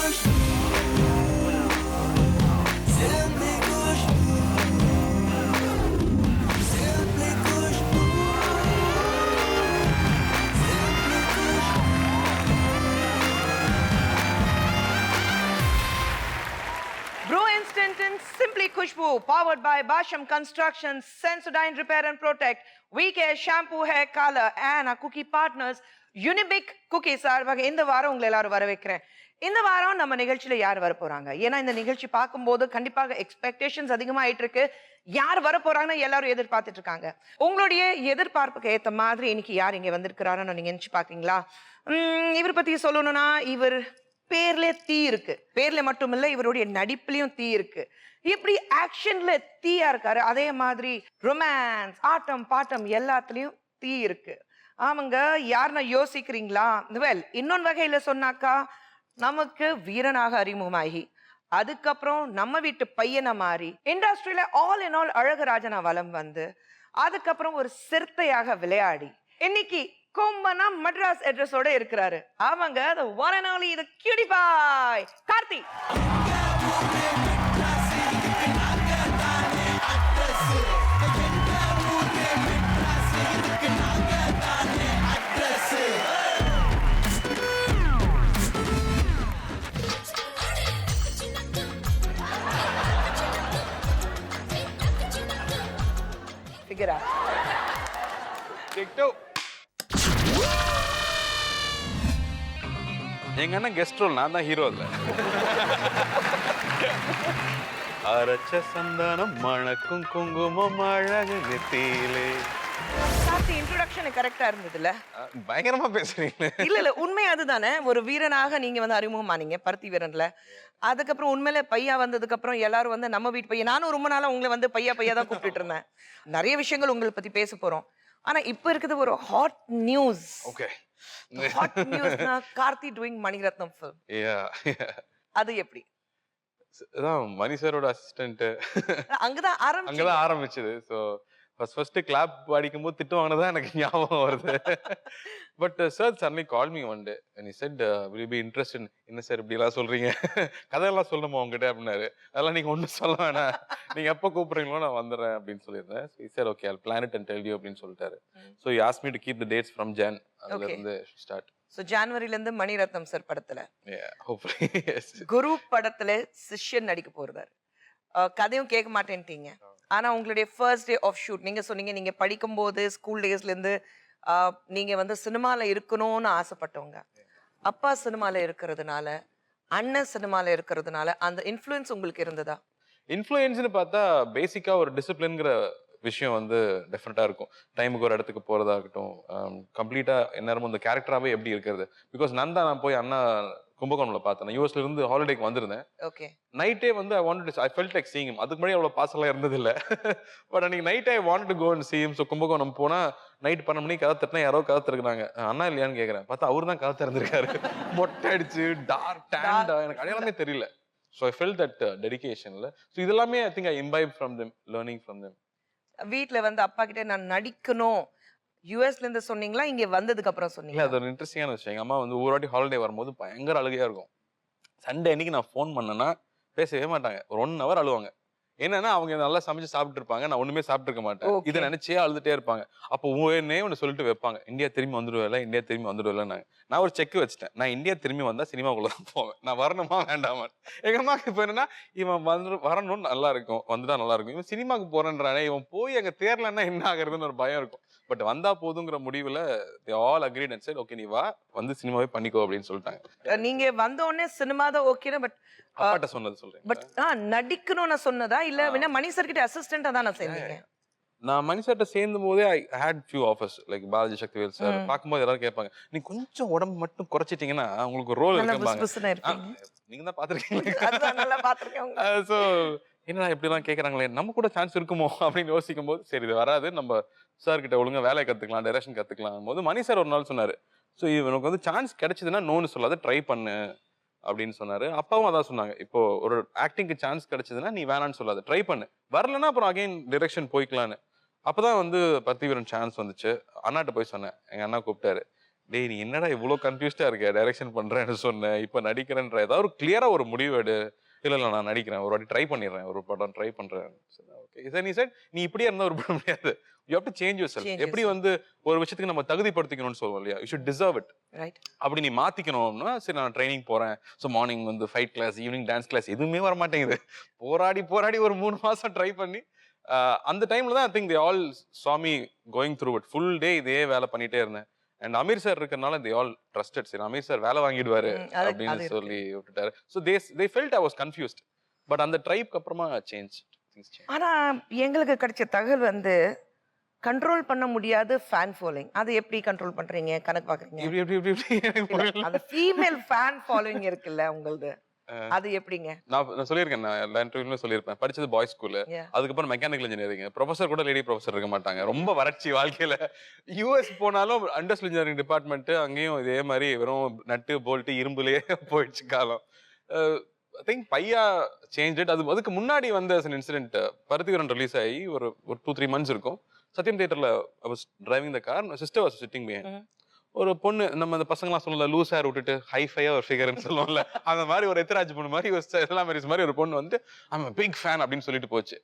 Brew Instant and Simply Khushbu, powered by Basham Construction, Sensodyne Repair and Protect, VK Shampoo Hair Color, and our cookie partners, Unibic Cookies. சார்பாக இந்த வாரம் உங்களை எல்லாரும் வர வைக்கிறேன். இந்த வாரம் நம்ம நிகழ்ச்சியில யார் வர போறாங்க? ஏன்னா இந்த நிகழ்ச்சி பார்க்கும்போது கண்டிப்பாக எக்ஸ்பெக்டேஷன்ஸ் அதிகமாயிட்டு இருக்கு. யார் வர போறாங்கன்னு எல்லாரும் எதிர்பார்த்துட்டு இருக்காங்க. உங்களுடைய எதிர்பார்ப்புக்கு ஏத்த மாதிரி இன்னைக்கு யார் இங்க வந்திருக்கிறாருன்னு நீங்க நினைச்சு பாத்தீங்களா? இவர் பத்தி சொல்லணும்னா இவர் பேர்ல தீ இருக்கு. பேர்ல மட்டும் இல்ல, இவருடைய நடிப்புலயும் தீ இருக்கு. இப்படி ஆக்ஷன்ல தீயா இருக்காரு, அதே மாதிரி ரொமான்ஸ், ஆட்டம் பாட்டம் எல்லாத்துலயும் தீ இருக்கு. ஆமாங்க, யாருன்னா யோசிக்கிறீங்களா? வெல், இன்னொன்னு வகையில சொன்னாக்கா, நமக்கு வீரனாக அறிமுகமாகி அதுக்கப்புறம் நம்ம வீட்டு பையனை மாறி இண்டஸ்ட்ரியில ஆல் இன் ஆல் அழகராஜனா வலம் வந்து அதுக்கப்புறம் ஒரு சிறுத்தையாக விளையாடி இன்னைக்கு கொம்பனா மட்ராஸ் அட்ரஸோட இருக்கிறாரு. ஆமாங்க, the one and only the cutie pie Karthi. Figure out. TikTok. எங்க அண்ணன் கெஸ்ட் ரோல், நான் தான் ஹீரோ இல்ல. அரச்ச சந்தனம் மணக்கும் குங்குமம் அழகு நெத்தியிலே. கார்த்தி இன்ட்ரோடக்ஷன் கரெக்டா இருந்ததுல? பயங்கரமா பேசுறீங்க. இல்ல உண்மை அதுதானே. ஒரு வீரனாக நீங்க வந்து அறிமுகமானீங்க பருத்தி வீரன்ல. அதுக்கப்புறம் உண்மையில பையா வந்ததுக்கு அப்புறம் எல்லாரும் வந்து நம்ம வீட்டு பையன். நானும் ரொம்ப நாளா உங்களை வந்து பையா தான் கூப்பிட்டு இருந்தேன். நிறைய விஷயங்கள் உங்களை பத்தி பேச போறோம். ஆனா இப்ப இருக்குது ஒரு ஹாட் நியூஸ். ஓகே, ஹாட் நியூஸ்னா கார்த்தி டூயிங் மணிரத்னம் ஃபிலிம். அது எப்படி? அதான் மணி சாரோட அசிஸ்டன்ட். அங்கதான் ஆரம்பிச்சது. ஸோ ஃபர்ஸ்ட் கிளாப் அடிக்கும் போது திட்டு வாங்கினதான் எனக்கு ஞாபகம் வருது. But sir suddenly call me one day and he said will you be interested? என்ன சார் இப்படி எல்லாம் சொல்றீங்க, கதையெல்லாம் சொல்லணுமா உங்ககிட்ட அப்படின்னாரு. அதெல்லாம் நீங்க ஒன்றும் சொல்ல வேணாம், நீங்க எப்போ கூப்பிடுறீங்களோ நான் வந்துடுறேன் அப்படின்னு சொல்லியிருந்தேன். Sir okay, I'll plan it and tell you அப்படின்னு சொல்லிட்டாரு. So he asked me to keep the dates from Jan. அதுல இருந்து ஸ்டார்ட். சோ ஜனவரில இருந்து மணிரத்னம் சார் படத்துல, hopefully yes, குரு படத்துல சிஷ்யன் நடிக்க போறாரு. கதையும் கேட்க மாட்டேன்ட்டீங்க. ஆனா உங்களுடைய ஃபர்ஸ்ட் டே ஆஃப் ஷூட் நீங்க சொன்னீங்க, நீங்க படிக்கும் போது ஸ்கூல் டேஸ்ல இருந்து நீங்க வந்து சினிமால இருக்கணும்னு ஆசைப்பட்டவங்க. அப்பா சினிமால இருக்கிறதுனால, அண்ணன் சினிமால இருக்கிறதுனால அந்த இன்ஃப்ளூயன்ஸ் உங்களுக்கு இருந்ததா? இன்ஃப்ளூயன்ஸ்னு பார்த்தா பேசிக்கா ஒரு டிசிப்ளின்ங்கிற விஷயம் வந்து டெஃபினட்டா இருக்கும். டைமுக்கு ஒரு இடத்துக்கு போறதா இருக்கட்டும், கம்ப்ளீட்டா எந்நேரமும் இந்த கேரக்டராகவே எப்படி இருக்கிறது. பிகாஸ் நான் போய் அண்ணா கும்பகோணம்ல பார்த்தேன். யூஎஸ்ல இருந்து ஹாலிடேக்கு வந்திருந்தேன். ஓகே, நைட்டே வந்து I felt like seeing him. அதுக்கு முன்னாடி அவ்வளவு பாசெல்லாம் இருந்தது இல்ல. பட் அன்னைக்கு night I wanted to go and see him. So Kumbakonam போனா நைட் 12 மணிக்கு கதை தட்டினா யாரோ கதை திறக்கிறாங்க. அண்ணா இல்லையான்னு கேட்கறேன். பார்த்தா அவரு தான் கதை திறந்திருக்காரு. மொட்டை அடிச்சு டார்க் டேண்டா, எனக்கு அடையாளமே தெரியல. So I felt that dedication. So இதெல்லாமே I think I imbibed from them, learning from them. வீட்ல வந்து அப்பா கிட்ட நான் நடிக்கணும் யூஎஸ்ல இருந்து சொன்னீங்களா, இங்க வந்ததுக்கு அப்புறம் சொன்னீங்களா? அது ஒரு இன்ட்ரெஸ்டிங்கான விஷயம். எங்க அம்மா வந்து ஒரு வாட்டி ஹாலிடே வரும்போது பயங்கர அழுகையா இருக்கும். சண்டே அன்னைக்கு நான் ஃபோன் பண்ணேன்னா பேசவே மாட்டாங்க. ஒரு 1 hour அழுவாங்க. என்னன்னா அவங்க நல்லா சமைச்சு சாப்பிட்டு இருப்பாங்க, நான் ஒண்ணுமே சாப்பிட்டு இருக்க மாட்டேன். இதை நினைச்சே அழுதுட்டே இருப்பாங்க. அப்போ ஒன்னு சொல்லிட்டு வைப்பாங்க, இந்தியா திரும்பி வந்துடுவேல, இந்தியா திரும்பி வந்துடுவேல. நான் ஒரு செக் வச்சுட்டேன், நான் இந்தியா திரும்பி வந்தா சினிமாக்குள்ள தான் போவேன், நான் வரணுமா வேண்டாமா. எங்க அம்மாக்கு இப்போ என்னன்னா, இவன் வரணும்னு நல்லா இருக்கும், வந்துட்டா நல்லா இருக்கும். இவன் சினிமாக்கு போறேன்றானே, இவன் போய் அங்க தேரலன்னா என்ன ஆகுறதுன்னு ஒரு பயம் இருக்கும். பட் வந்தா போதுங்கிற முடிவுல they all agreed and said okay, நீ வா, வந்து சினிமாவே பண்ணிக்கோ அப்படின்னு சொல்லிட்டாங்க. நீங்க வந்த உடனே சினிமா தான் ஓகே. பட் அப்பாட்ட சொன்னது சொல்றேன். பட் நடிக்கணும்னு சொன்னதா இல்ல வேணா மணி சார் கிட்ட அசிஸ்டண்டா தான் நான் சேர்ந்தீங்க? நான் மணி சார்ட்ட சேர்ந்த போதே I had few offers, like Balaji Sakthivel sir. பார்க்கும்போது எல்லாரும் கேட்பாங்க, நீ கொஞ்சம் உடம்பு மட்டும் குறைச்சிட்டீங்கன்னா உங்களுக்கு ரோல் இருக்கும்பாங்க. நீங்க தான் பாத்துருக்கீங்க. ஸோ என்ன இப்படிலாம் கேட்கறாங்களே, நம்ம கூட சான்ஸ் இருக்குமோ அப்படின்னு யோசிக்கும் போது சரி இது வராது, நம்ம சார் கிட்ட ஒழுங்கா வேலையை கத்துக்கலாம், டைரக்ஷன் கத்துக்கலாம் போது மணி சார் ஒரு நாள் சொன்னாரு, ஸோ இவனுக்கு வந்து சான்ஸ் கிடைச்சதுன்னா நோன்னு சொல்லாத, ட்ரை பண்ணு அப்படின்னு சொன்னாரு. அப்பாவும் அதான் சொன்னாங்க, இப்போ ஒரு ஆக்டிங்க்கு சான்ஸ் கிடைச்சதுன்னா நீ வேணான்னு சொல்லாத, ட்ரை பண்ணு, வரலன்னா அப்புறம் அகைன் டைரக்ஷன் போய்க்கலான்னு. அப்பதான் வந்து பருத்தி வீரன் சான்ஸ் வந்துச்சு. அண்ணாட்ட போய் சொன்னேன், எங்க அண்ணா கூப்பிட்டாரு, டேய் நீ என்னடா இவ்வளவு கன்ஃபியூஸ்டா இருக்க, டைரக்ஷன் பண்றேன்னு சொன்னேன், இப்ப நடிக்கிறேன்ற ஏதாவது ஒரு கிளியரா ஒரு முடிவு எடு. இல்ல இல்ல நான் நடிக்கிறேன், ஒரு வாட்டி ட்ரை பண்ணிடுறேன், ஒரு படம் ட்ரை பண்றேன். ஓகே சார், நீ சார் நீ இப்படியே இருந்தா ஒரு பண்ண முடியாது, you have to change yourself. எப்படி வந்து ஒரு விஷயத்துக்கு நம்ம தகுதிப்படுத்திக்கணும்னு சொல்லுவோம் இல்லையா, யூ ஷுட் டிசர்வ் இட். ரைட். அப்படி நீ மாத்திக்கணும்னா சரி நான் ட்ரைனிங் போறேன், ஸோ மார்னிங் வந்து fight class, evening dance class, எதுவுமே வர மாட்டேங்குது. போராடி போராடி ஒரு 3 மாசம் ட்ரை பண்ணி அந்த டைம்ல தான் I think they all saw me going through it. Full day இதே வேலை பண்ணிட்டே இருந்தேன். அண்ட் அமீர் சார் இருக்கறனால they all trusted. சரி அமீர் சார் வேலை வாங்கிடுவாரு அப்படின்னு சொல்லி விட்டுட்டாரு. So they felt I was confused. But அந்த ட்ரைப்க்கு அப்புறமா சேஞ்ச். ஆனா எங்களுக்கு கிடைச்ச தகவல் வந்து கண்ட்ரோல் பண்ண முடியாது ஃபேன் ஃபாலோயிங். அது எப்படி கண்ட்ரோல் பண்றீங்க, கணக்கு பாக்குறீங்க? இப்படி இப்படி இப்படி இப்படி எனக்கு புரியல. அந்த ஃபீமேல் ஃபேன் ஃபாலோயிங் இருக்குல்ல உங்களுது, அது எப்படிங்க? நான் சொல்லியிருக்கேன், நான் எல்லா இன்டர்வியூல சொல்லியிருப்பேன். படிச்சது பாய்ஸ் ஸ்கூல், அதுக்கப்புறம் மெக்கானிக்கல் இன்ஜினியரிங். ப்ரொஃபசர் கூட லேடி ப்ரொஃபசர் இருக்க மாட்டாங்க, ரொம்ப வறட்சி வாழ்க்கையில. யூஎஸ் போனாலும் இண்டஸ்ட்ரியல் இன்ஜினியரிங் டிபார்ட்மெண்ட், அங்கேயும் இதே மாதிரி வெறும் நட்டு போல்ட்டு இரும்புலயே போயிடுச்சு காலம். I think Bhaiya change it. அதுக்கு முன்னாடி வந்த இன்சிடென்ட், பருத்திவரன் ரிலீஸ் ஆகி ஒரு 2-3 months இருக்கும். சத்யம் தியேட்டர்ல I was driving the car, sister was sitting behind. ஒரு பொண்ணு, நம்ம இந்த பசங்களாம் சொல்லல லூஸ் ஹேர் விட்டுட்டு ஹைஃபையா ஒரு ஃபிகர்னு சொல்லுவோம்ல, அந்த மாதிரி ஒரு எத்திராஜ் பொண்ணு மாதிரி எல்லாம் மாதிரி ஒரு பொண்ணு வந்து ஐம் பிக் ஃபேன் அப்படின்னு சொல்லிட்டு போச்சு.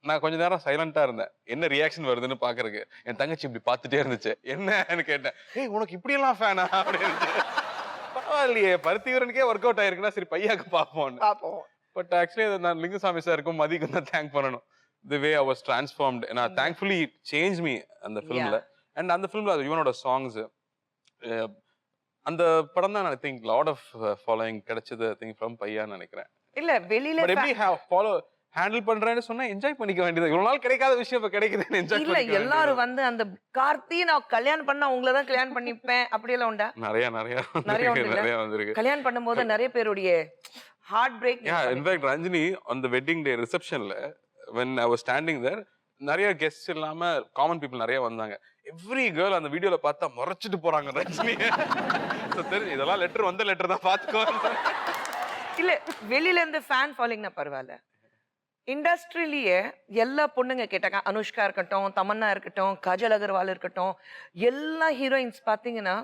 நான் கொஞ்ச நேரம் சைலண்டா இருந்தேன், என்ன ரியாக்ஷன் வருதுன்னு பாக்குறதுக்கு. என் தங்கச்சி இப்படி பார்த்துட்டே இருந்துச்சு, என்னன்னு கேட்டேன். ஏய் உனக்கு இப்படி எல்லாம் ஃபேனா அப்படின்னு. பரவாயில்லையே, பருத்திவரனுக்கே ஒர்க் அவுட் ஆயிருக்குன்னா சரி பையாக்கு பார்ப்போம். பட் ஆக்சுவலி நான் லிங்குசாமி சாருக்கும் மதிக்கும் தான் தேங்க் பண்ணணும். தி வே ஐ வாஸ் டிரான்ஸ்ஃபார்ம்ட். நான் தேங்க்ஃபுல்லி சேஞ்ச் மீ அந்த ஃபிலிம்ல. அண்ட் அந்த ஃபிலிம்ல யுவனோட சாங்ஸ், அந்த படம் தான் I think lot of following கிடைச்சது ஐ திங்க் ஃப்ரம் பையான்னு நினைக்கிறேன். இல்ல வெளியில பட் எப்படி ஃபாலோ ஹேண்டில் பண்றேன்னு சொன்னா என்ஜாய் பண்ணிக்க வேண்டியது. இவ்வளவு நாள் கிடைக்காத விஷயம் இப்ப கிடைக்குதுன்னு என்ஜாய் இல்ல எல்லாரும் வந்து அந்த கார்த்தி நான் கல்யாணம் பண்ணா உங்களை தான் கல்யாணம் பண்ணிப்பேன் அப்படி எல்லாம் உண்டா? நிறைய வந்திருக்கு. கல்யாணம் பண்ணும்போது நிறைய பேருடைய ஹார்ட் பிரேக். இன்ஃபேக்ட் ரஞ்சினி அந்த வெட்டிங் டே ரிசப்ஷன்ல when I was standing there, நிறைய கெஸ்ட் இல்லாம காமன் பீப்புள் நிறைய வந்தாங்க. எவ்ரி கேர்ள் அந்த வீடியோல பார்த்தா முறைச்சிட்டு போறாங்க ரஜினி. தெரிஞ்சு இதெல்லாம் லெட்டர் வந்த லெட்டர் தான் பாத்துக்கோ. இல்ல வெளியில இருந்து ஃபேன் ஃபாலோயிங்னா பரவாயில்ல, இண்டஸ்ட்ரியிலேயே எல்லா பொண்ணுங்க கேட்டாங்க, அனுஷ்கா இருக்கட்டும், தமன்னா இருக்கட்டும், காஜல் அகர்வால் இருக்கட்டும், எல்லா ஹீரோயின்ஸ் பாத்தீங்கன்னா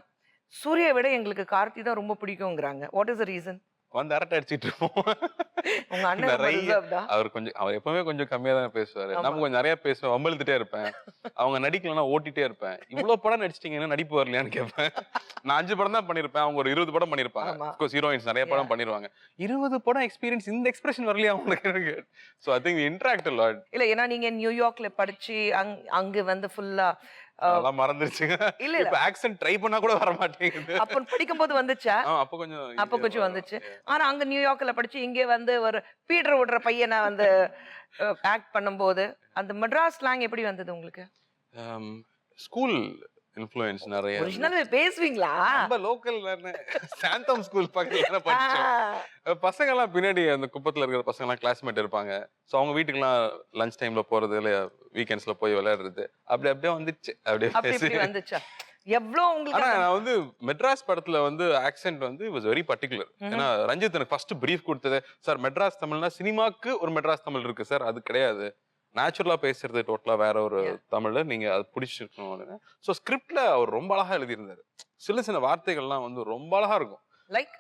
சூர்யா விட எங்களுக்கு கார்த்தி தான் ரொம்ப பிடிக்கும்ங்கறாங்க. What is the reason? வந்து அரட்டை அடிச்சிட்டு இருப்போம். உங்க அண்ணன் அவர் எப்பவுமே கொஞ்சம் கம்மியா தான் பேசுவாரு. நம்ம கொஞ்சம் நிறைய பேசுவேன், வம்பிழுத்துட்டே இருப்பேன். அவங்க நடிக்கலன்னா ஓட்டிட்டே இருப்பேன். இவ்வளவு படம் நடிச்சிட்டீங்கன்னா நடிப்பு வரலையான்னு கேட்பேன். நான் 5 படம் தான் பண்ணிருப்பேன், அவங்க ஒரு 20 படம் பண்ணிருப்பாங்க. ஹீரோயின்ஸ் நிறைய படம் பண்ணிருவாங்க. 20 படம் எக்ஸ்பீரியன்ஸ், இந்த எக்ஸ்பிரஷன் வரலையா உங்களுக்கு? So I think interact a lot. இல்ல ஏன்னா நீங்க நியூயார்க்ல படிச்சு அங்க வந்து ஃபுல்லா அதெல்லாம் மறந்துருச்சுங்க. இல்ல இப்ப ஆக்சென்ட் ட்ரை பண்ணா கூட வர மாட்டேங்குது. அப்ப படிக்கும்போது வந்துச்சா? அப்ப கொஞ்சம் வந்துச்சு. ஆனா அங்க நியூயார்க்ல படிச்சு இங்க வந்து ஒரு பீட்டர் ஓடுற பையனா வந்து ஆக்ட் பண்ணும்போது அந்த மெட்ராஸ் ஸ்லாங் எப்படி வந்தது உங்களுக்கு? ஸ்கூல் இன்ஃப்ளூயன்ஸ் நிறைய. ஒரிஜினல் பேசுவீங்களா? நம்ம லோக்கல் சாந்தம் ஸ்கூல் பக்கத்துல படிச்சோம். பசங்க எல்லாம் பின்னாடி அந்த குப்பத்துல இருக்கிற பசங்க எல்லாம் கிளாஸ்மேட் இருப்பாங்க. சோ அவங்க வீட்டுக்குலாம் லஞ்ச் டைம்ல போறது இல்ல வீக்கெண்ட்ஸ்ல போய் விளையாடுறது அப்படியே வந்துச்சு. அப்படியே வந்துச்சா? எவ்வளவு உங்களுக்கு? ஆனா நான் வந்து மெட்ராஸ் படத்துல வந்து ஆக்சென்ட் வந்து வாஸ் வெரி பர்டிகுலர். ஏன்னா ரஞ்சித் எனக்கு ஃபர்ஸ்ட் பிரீஃப் கொடுத்தது, சார் மெட்ராஸ் தமிழ்னா சினிமாக்கு ஒரு மெட்ராஸ் தமிழ் இருக்கு சார், அது கிடையாது, நேச்சுரலா பேசுறது டோட்டலா வேற ஒரு தமிழ்ல நீங்க அது பிடிச்சிருக்கணும். ஸோ ஸ்கிரிப்ட்ல அவர் ரொம்ப அழகா எழுதியிருந்தாரு. சின்ன வார்த்தைகள்லாம் வந்து ரொம்ப அழகா இருக்கும். லைக்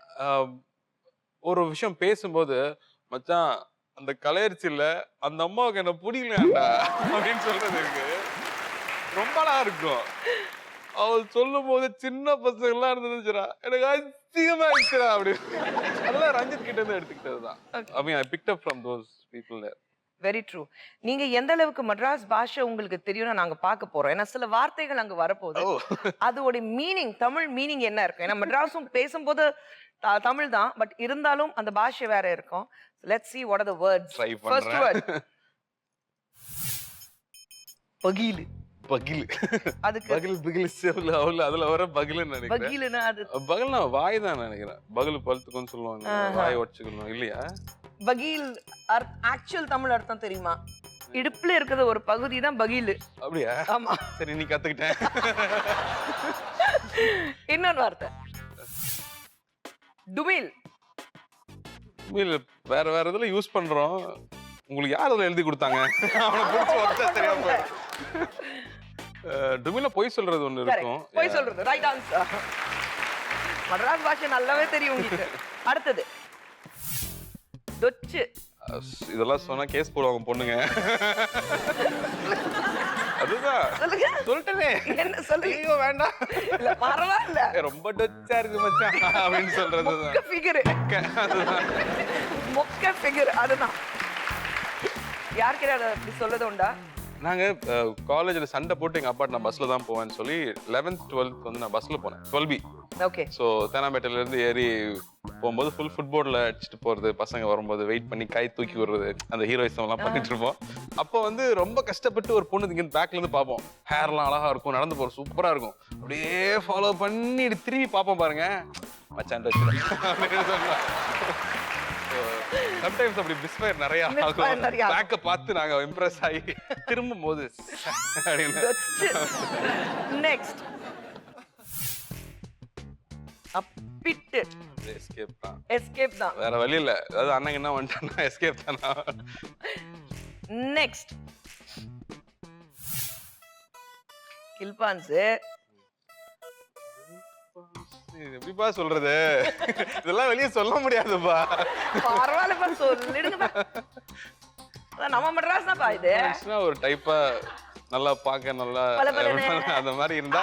ஒரு விஷயம் பேசும்போது, மச்சான் அந்த கலையரிசியில அந்த அம்மாவுக்கு என்ன பிடிக்கலடா அப்படின்னு சொல்றது இருக்கு, ரொம்ப அழகா இருக்கும். அவள் சொல்லும் போது சின்ன பசங்க எல்லாம் இருந்துச்சுடா, எனக்கு அதிகமா இருக்குடா அப்படி. அதெல்லாம் ரஞ்சித் கிட்ட இருந்து எடுத்துக்கிட்டதுதான். I mean I picked up from those people there. Very true. நீங்க எந்த அளவுக்கு மெட்ராஸ் பாஷை உங்களுக்கு தெரியும்னு நாங்க பார்க்க போறோம். ஏன்னா சில வார்த்தைகள் அங்க வரப்போகுது, அதோட மீனிங், தமிழ் மீனிங் என்ன இருக்கும்? ஏன்னா மெட்ராஸும் பேசும்போது தமிழ் தான், பட் இருந்தாலும் அந்த பாஷை வேற இருக்கும். Let's see what are the words. First word பகீலு. பகில். அதுக்கு பகில் பிகில் சேவல் அவள் அதுல வர பகில்னு நினைக்கிறேன். பகீலுனா அது பகல்னா வாய் தான் நினைக்கிறேன். பகல் பழுத்துக்குன்னு சொல்லுவாங்க, வாய் உடைச்சுக்கணும் இல்லையா? பகீல் ஆக்சுவல் தமிழ் அர்த்தம் தெரியுமா? இடுப்புல இருக்கிறது ஒரு பகுதி தான் பகீலு. அப்படியா? ஆமா. சரி நீ கத்துக்கிட்டேன். இன்னொரு வார்த்தை டுமில். டுமில் வேற இதுல யூஸ் பண்றோம். உங்களுக்கு யார் அதுல எழுதி கொடுத்தாங்க? அவனை பிடிச்சி வச்சா தெரியாம போயிடும். டுமில பொய் சொல்றது ஒண்ணு Correct. இருக்கும். போய் சொல்றது ரைட் ஆன்சர். மட்ராஸ் பாஷை நல்லாவே தெரியும் உங்களுக்கு. அடுத்தது டொச்சு. இதெல்லாம் சொன்னா கேஸ் போடுவாங்க பொண்ணுங்க. அதுதான் சொல்லுங்க. சொல்லிட்டேனே. என்ன சொல்லுங்க? ஐயோ வேண்டாம். இல்ல பரவாயில்ல. ரொம்ப டச்சா இருக்கு மச்சான் அப்படின்னு சொல்றதுதான். மொக்க ஃபிகர். அதுதான். மொக்க ஃபிகர் அதுதான். யார்கிட்ட அப்படி சொல்லது உண்டா? நாங்க காலேஜ்ல சண்டை போட்டு எங்க அப்பா நான் பஸ்ல தான் போவேன்னு சொல்லி 11th 12th வந்து நான் பஸ்ல போனேன் 12B. ஓகே. ஸோ தேனாம்பேட்டையில இருந்து ஏறி போகும்போது ஃபுல் ஃபுட்போர்டில் அடிச்சுட்டு போறது, பசங்க வரும்போது வெயிட் பண்ணி கை தூக்கி விடுறது, அந்த ஹீரோயிசம் எல்லாம் பண்ணிட்டு இருப்போம். அப்போ வந்து ரொம்ப கஷ்டப்பட்டு ஒரு பொண்ணு இங்க பேக்ல இருந்து பார்ப்போம். ஹேர்லாம் அழகா இருக்கும், நடந்து போற சூப்பரா இருக்கும். அப்படியே ஃபாலோ பண்ணி திரும்பி பார்ப்போம் பாருங்க, மச்சான் அப்படின்னு சொன்னா. சம்டைம்ஸ் அப்படி மிஸ்ஃபயர் நிறைய ஆகும். பேக்க பார்த்து நாங்க இம்ப்ரெஸ் ஆகி திரும்பும் போது நெக்ஸ்ட் அப்பிட்டு. எஸ்கேப் தான். எஸ்கேப் தான். வேற வழி இல்ல. அதாவது அண்ணன் என்ன வந்துட்டானா எஸ்கேப் தானா. நெக்ஸ்ட் கில்பான்ஸ். எப்படிப்பா சொல்றது? இதெல்லாம் வெளியே சொல்ல முடியாதுப்பா. பரவாயில்லப்பா சொல்லிடுங்கப்பா. நம்ம மெட்ராஸ் தான்ப்பா இது. ஒரு டைப்பா நல்லா பார்க்க நல்லா அந்த மாதிரி இருந்தா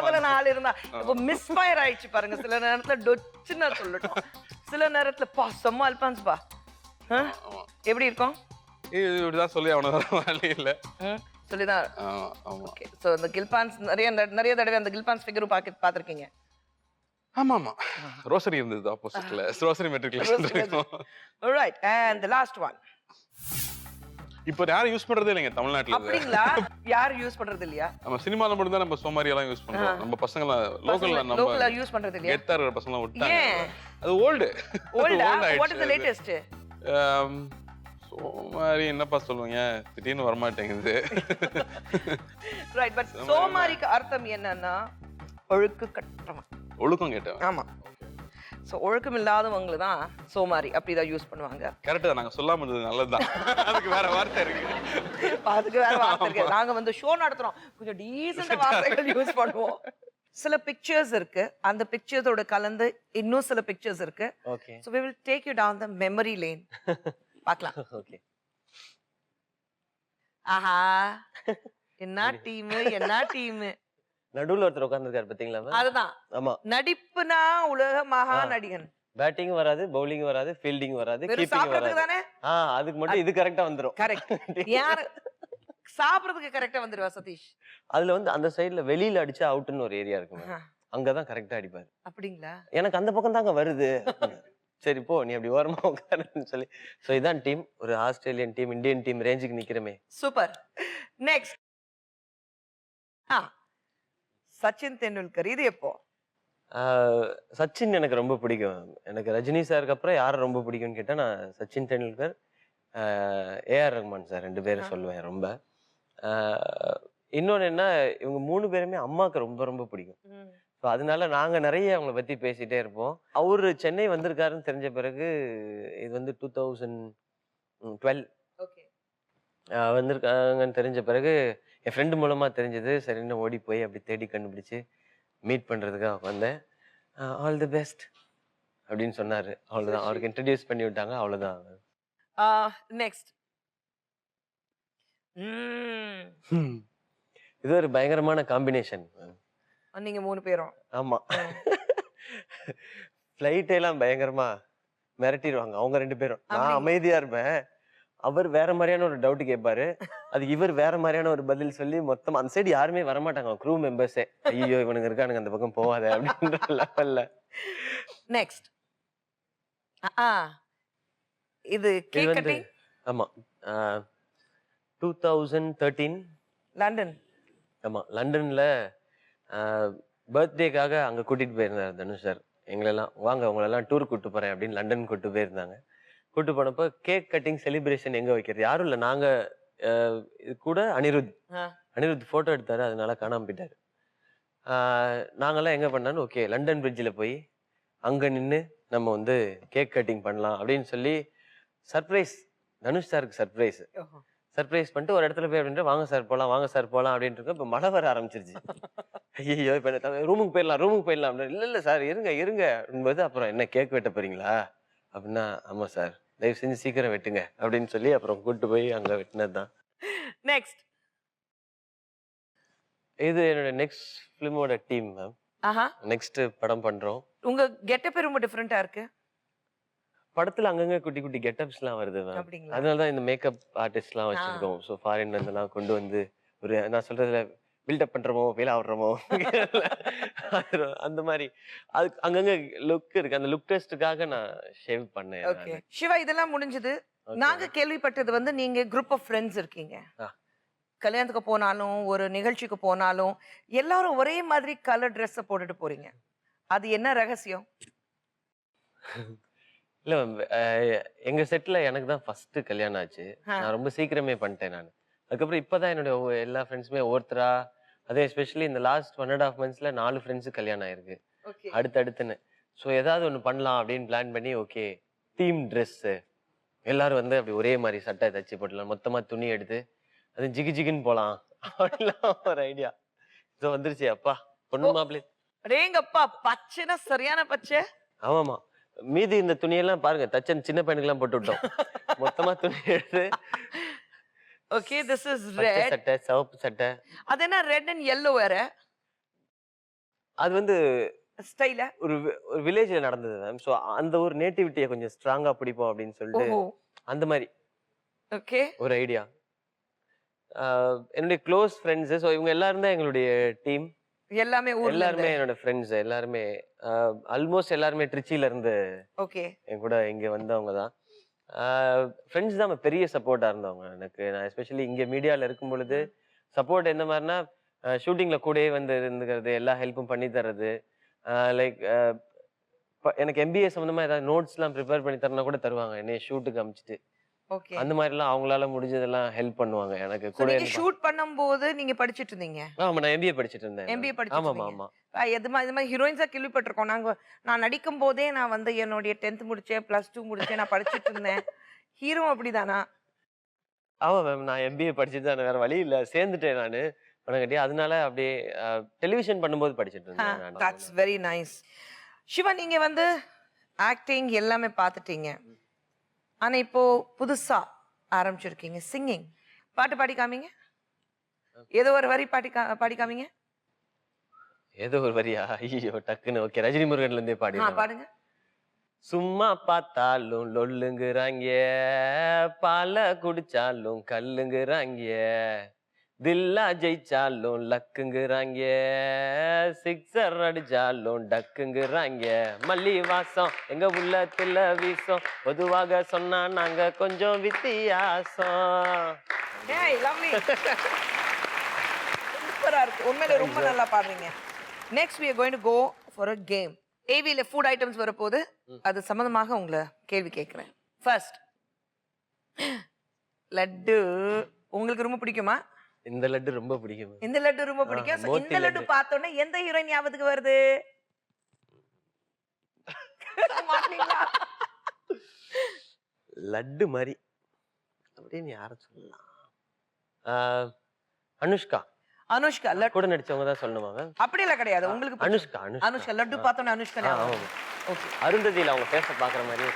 பல ஆள் இருந்தா இப்போ மிஸ்ஃபயர் ஆயிடுச்சு பாருங்க. சில நேரத்துல டொச்சுன்னு சொல்லட்டும், சில நேரத்துல பா செம்ம அல்பான்ஸ் பா. எப்படி இருக்கும்? இப்படிதான் சொல்லி அவனுக்கு வழி இல்ல சொல்லிதான். ஓகே. சோ இந்த கில்பான்ஸ் நிறைய தடவை அந்த கில்பான்ஸ் ஃபிகரும் பாத்திருக்கீங்க. ஆமா ஆமா. ரோசரி இருந்தது ஆப்போசிட்ல. Rosary matriculation. Alright. And the last one. இப்போ யாரும் யூஸ் பண்றதே இல்லைங்க தமிழ்நாட்டுல. அப்படிங்களா? யாரும் யூஸ் பண்றது இல்லையா? நம்ம சினிமால மட்டும் தான் நம்ம சோமாரி எல்லாம் யூஸ் பண்றோம். நம்ம பசங்க லோக்கல்ல யூஸ் பண்றது இல்லையா? கெத்தார் பசங்க எல்லாம் விட்டாங்க. அது old. What is the latest? சோமாரி என்னப்பா சொல்லுவீங்க? திடீர்னு வர மாட்டேங்குது. ரைட். பட் சோமாரிக்கு அர்த்தம் என்னன்னா ஒழுக்கு கட்டமா. ஒழுக்கம் கேட்டேன். ஆமா. சோ ஒழுக்கம் இல்லாதவங்க தான் சோமாரி அப்படிதான் யூஸ் பண்ணுவாங்க. கரெக்ட் தான். நாங்க சொல்லாம இருந்தது நல்லதுதான். அதுக்கு வேற வார்த்தை இருக்கு. அதுக்கு வேற வார்த்தை இருக்கு. நாங்க வந்து ஷோ நடத்துறோம், கொஞ்சம் டீசன்ட் வார்த்தைகள் யூஸ் பண்ணுவோம். சில பிக்சர்ஸ் இருக்கு, அந்த பிக்சர்ஸோட கலந்து இன்னும் சில பிக்சர்ஸ் இருக்கு. Okay. So we will take you down the memory lane. பார்க்கலாம். ஓகே. ஆஹா, என்ன டீம் என்ன டீம். நடுவுல ஒருத்தர் உட்கார்ந்திருக்காரு பாத்தீங்களா? அதுதான். ஆமா. நடிப்புனா உலக மகா நடிகன். பேட்டிங் வராது, பவுலிங் வராது, ஃபீல்டிங் வராது, கீப்பிங் வராது. தானே? அதுக்கு மட்டும் இது கரெக்ட்டா வந்துரும். கரெக்ட். யார் சாப்பிடுறதுக்கு கரெக்ட்டா வந்துருவா சதீஷ்? அதுல வந்து அந்த சைடுல வெளியில அடிச்சா அவுட்னு ஒரு ஏரியா இருக்குங்க. அங்கதான் கரெக்ட்டா அடிப்பாரு. அப்படிங்களா? எனக்கு அந்த பக்கம் தாங்க வருது. சரி போ நீ அப்படி ஓரமா உட்காருன்னு சொல்லி. சோ இதான் டீம். ஒரு ஆஸ்திரேலியன் டீம், இந்தியன் டீம் ரேஞ்சுக்கு நிக்கிறமே. சூப்பர். நெக்ஸ்ட். சச்சின் தெண்டுல்கர். இது எப்போ? சச்சின் எனக்கு ரொம்ப பிடிக்கும். எனக்கு ரஜினி சாருக்கு அப்புறம் யாரை ரொம்ப பிடிக்கும்னு கேட்டா நான் சச்சின் தெண்டுல்கர், ஏஆர் ரஹ்மான் சார் 2 பேரும் சொல்லுவேன் ரொம்ப. இன்னொன்னு என்ன, இவங்க 3 பேருமே அம்மாவுக்கு ரொம்ப ரொம்ப பிடிக்கும். ஸோ அதனால நாங்க நிறைய அவங்கள பத்தி பேசிட்டே இருப்போம். அவரு சென்னை வந்திருக்காருன்னு தெரிஞ்ச பிறகு, இது வந்து 2012 வந்திருக்காங்கன்னு தெரிஞ்ச பிறகு என் ஃப்ரெண்டு மூலமா தெரிஞ்சது. சரின்னு ஓடி போய் அப்படி தேடி கண்டுபிடிச்சு மீட் பண்றதுக்காக வந்தேன். ஆல் தி பெஸ்ட் அப்படின்னு சொன்னாரு. அவ்வளவுதான். அவருக்கு இன்ட்ரடியூஸ் பண்ணி விட்டாங்க. அவ்வளவுதான். நெக்ஸ்ட். இது ஒரு பயங்கரமான காம்பினேஷன். நீங்க 3 பேரும். ஆமா. ஃப்ளைட் எல்லாம் பயங்கரமா மிரட்டிடுவாங்க அவங்க 2 பேரும். நான் அமைதியா இருப்பேன். அவர் வேற மாதிரியான ஒரு டவுட் கேட்பாரு. அது இவர் வேற மாதிரியான ஒரு பதில் சொல்லி மொத்தம் அந்த சைடு யாருமே வரமாட்டாங்க. க்ரூ மெம்பர்ஸே ஐயோ இவனுங்க இருக்கானுங்க அந்த பக்கம் போவாத அப்படின்ற லெவல்ல. நெக்ஸ்ட். இது கேக் கட்டிங். ஆமா. 2013 லண்டன். ஆமா லண்டன்ல பர்த்டேக்காக அங்க கூட்டிட்டு போயிருந்தாரு தனுஷ் சார். எங்களெல்லாம் வாங்க உங்களெல்லாம் டூர் கூட்டு போறேன் அப்படின்னு லண்டன் கூட்டு போயிருந்தாங்க. கூட்டு போனப்ப கேக் கட்டிங் செலிப்ரேஷன் எங்க வைக்கிறது யாரும் இல்ல. நாங்க இது கூட அனிருத் போட்டோ எடுத்தாரு. அதனால காணாம போயிட்டாரு. நாங்கெல்லாம் எங்க பண்ணாலும் ஓகே லண்டன் பிரிட்ஜில் போய் அங்க நின்று நம்ம வந்து கேக் கட்டிங் பண்ணலாம் அப்படின்னு சொல்லி சர்ப்ரைஸ், தனுஷ் சாருக்கு சர்ப்ரைஸ். சர்ப்ரைஸ் பண்ணிட்டு ஒரு இடத்துல போய் அப்படின்ட்டு வாங்க சார் போலாம் அப்படின்ட்டு இருக்கோம். இப்ப மழை வர ஆரம்பிச்சிருச்சு. ஐயோ இப்ப ரூமுக்கு போயிடலாம் அப்படின்னு. இல்ல சார் இருங்க என்பது. அப்புறம் என்ன கேக் வெட்ட போறீங்களா அப்படின்னா, ஆமா சார் தயவு செஞ்சு சீக்கிரம் வெட்டுங்க அப்படின்னு சொல்லி அப்புறம் கூட்டு போய் அங்க வெட்டினதுதான். நெக்ஸ்ட். இது என்னோட நெக்ஸ்ட் பிலிமோட டீம் மேம். ஆஹா. நெக்ஸ்ட் படம் பண்றோம். உங்க கெட்டப் ரொம்ப டிஃபரெண்டா இருக்கு. படத்துல அங்கங்க குட்டி குட்டி கெட்டப்ஸ் எல்லாம் வருது மேம். அப்படிங்களா? அதனாலதான் இந்த மேக்கப் ஆர்டிஸ்ட் எல்லாம் வச்சிருக்கோம். ஸோ ஃபாரின்ல இருந்தெல்லாம் கொண்டு வந்து ஒரு நான் சொல்றதுல பில்டப் பண்றோமோ ஃபெயில் ஆகுறோமோ அந்த மாதிரி அதுக்கு அங்கங்க லுக் இருக்கு. அந்த லுக் டெஸ்ட்டுக்காக நான் ஷேவ் பண்ணேன். ஓகே சிவா, இதெல்லாம் முடிஞ்சது. நாங்க கேள்விப்பட்டது வந்து நீங்க குரூப் ஆஃப் ஃப்ரெண்ட்ஸ் இருக்கீங்க. கல்யாணத்துக்கு போனாலும் ஒரு நிகழ்ச்சிக்கு போனாலும் எல்லாரும் ஒரே மாதிரி கலர் ட்ரெஸ் போட்டுட்டு போறீங்க. அது என்ன ரகசியம்? இல்ல மேம், எங்க செட்ல எனக்கு தான் ஃபர்ஸ்ட் கல்யாணம் ஆச்சு. நான் ரொம்ப சீக்கிரமே பண்ணிட்டேன் நான். அதுக்கப்புறம் இப்பதான் என்னோட எல்லா ஃப்ரெண்ட்ஸுமே ஒருத்தரா, அதே எஸ்பெஷலி இந்த லாஸ்ட் 1.5 monthsல 4 ஃப்ரெண்ட்ஸு கல்யாணம் ஆயிருக்கு அடுத்தடுத்துன்னு. ஸோ ஏதாவது ஒன்று பண்ணலாம் அப்படின்னு பிளான் பண்ணி, ஓகே டீம் ட்ரெஸ்ஸு எல்லாரும் வந்து அப்படி ஒரே மாதிரி சட்டை தச்சு போட்டுலாம், மொத்தமா துணி எடுத்து அது ஜிகு ஜிகுன்னு போலாம் அப்படிலாம் ஒரு ஐடியா. ஸோ வந்துருச்சு. அப்பா பொண்ணு மாப்பிள்ளை ரேங்கப்பா, பச்சைனா சரியான பச்சை. ஆமாமா. மீதி இந்த துணியெல்லாம் பாருங்க தச்சன் சின்ன பையனுக்கு எல்லாம் போட்டு விட்டோம். மொத்தமா துணி எடுத்து. ஓகே, திஸ் இஸ் ரெட் சட்டை, சிவப்பு சட்டை. அது என்ன ரெட் அண்ட் yellow வேற? அது வந்து ஸ்டைலா ஒரு வில்லேஜ்ல நடந்தது மேம். சோ அந்த ஒரு நேட்டிவிட்டியை கொஞ்சம் ஸ்ட்ராங்கா பிடிப்போம் அப்படின்னு சொல்லிட்டு அந்த மாதிரி ஓகே ஒரு ஐடியா. என்னுடைய க்ளோஸ் ஃப்ரெண்ட்ஸ், ஸோ இவங்க எல்லாரும் தான் எங்களுடைய டீம். எல்லாமே எல்லாருமே என்னோட ஃப்ரெண்ட்ஸ். எல்லாருமே ஆல்மோஸ்ட் எல்லாருமே ட்ரிச்சில இருந்து ஓகே என் கூட இங்க வந்தவங்க தான். ஃப்ரெண்ட்ஸ் தான் பெரிய சப்போர்ட்டா இருந்தவங்க எனக்கு. நான் எஸ்பெஷலி இங்க மீடியால இருக்கும் பொழுது சப்போர்ட் எந்த மாதிரினா, ஷூட்டிங்ல கூடயே வந்து இருந்துக்கிறது, எல்லா ஹெல்ப்பும் பண்ணி தர்றது. லைக் எனக்கு MBA சம்பந்தமா ஏதாவது நோட்ஸ் எல்லாம் ப்ரிப்பேர் பண்ணி தரனா கூட தருவாங்க, என்னைய ஷூட்டுக்கு அமிச்சிட்டு. ஓகே, அந்த மாதிரி எல்லாம் அவங்களால முடிஞ்சதெல்லாம் ஹெல்ப் பண்ணுவாங்க எனக்கு கூட. நீங்க ஷூட் பண்ணும்போது நீங்க படிச்சிட்டு இருந்தீங்க? ஆமா, நான் MBA படிச்சிட்டு இருந்தேன். MBA படிச்சிட்டு ஆமா இருந்தீங்க? ஆமா. இது மாதிரி ஹீரோயின்ஸா கேள்விப்பட்டிருக்கோம். நான் நடிக்கும் போதே நான் வந்து என்னுடைய 10th முடிச்சேன், +2 முடிச்சேன், நான் படிச்சிட்டு இருந்தேன். ஹீரோ அப்படிதானா? ஆமா மேம், நான் MBA படிச்சிட்டு தான், வேற வழி இல்ல சேர்ந்துட்டேன் நானு பணங்கட்டி. அதனால அப்படியே டெலிவிஷன் பண்ணும்போது படிச்சிட்டு இருந்தேன். That's very nice. சிவா, நீங்க வந்து ஆக்டிங் எல்லாமே பார்த்துட்டீங்க. ஆனா இப்போ புதுசா ஆரம்பிச்சிருக்கீங்க சிங்கிங். பாட்டு பாடி காமிங்க. ஏதோ ஒரு வரி பாடி காமிங்க. ஏதோ ஒரு வரியா? ஐயோ டக்குன்னு. ஓகே, ரஜினி முருகன்ல இருந்தே பாடுங்க. சும்மா பார்த்தாலும் லொல்லுங்கிறாங்க, பால குடிச்சாலும் கல்லுங்கிறாங்க, தில்லா ஜெயிச்சாலும் லக்குங்கிறாங்க, சிக்ஸர் அடிச்சாலும் டக்குங்கிறாங்க, மல்லி வாசம் எங்க உள்ளத்துல வீசம், பொதுவாக சொன்னா நாங்க கொஞ்சம் வித்தியாசம். சூப்பரா இருக்கு, உண்மையில ரொம்ப நல்லா பாடுறீங்க. Next we are going to go for a game. AVல ஃபுட் ஐட்டம்ஸ் வரப்போது, அது சம்பந்தமாக உங்களை கேள்வி கேட்கிறேன். ஃபர்ஸ்ட், லட்டு உங்களுக்கு ரொம்ப பிடிக்குமா? இந்த லட்டு ரொம்ப பிடிக்கும். இந்த லட்டு ரொம்ப பிடிக்கும். இந்த லட்டு பார்த்தோன்னே எந்த ஹீரோயின் ஞாபகத்துக்கு வருது? லட்டு மாதிரி அப்படின்னு யார சொல்லலாம்? அனுஷ்கா. அனுஷ்கா கூட நடிச்சவங்க தான் சொல்லணுமா? அப்படி எல்லாம் கிடையாது. உங்களுக்கு அனுஷ்கா லட்டு பார்த்தோன்னே அனுஷ்கா ஞாபகம். ஓகே, அருந்ததியில அவங்க பேச பாக்குற மாதிரி.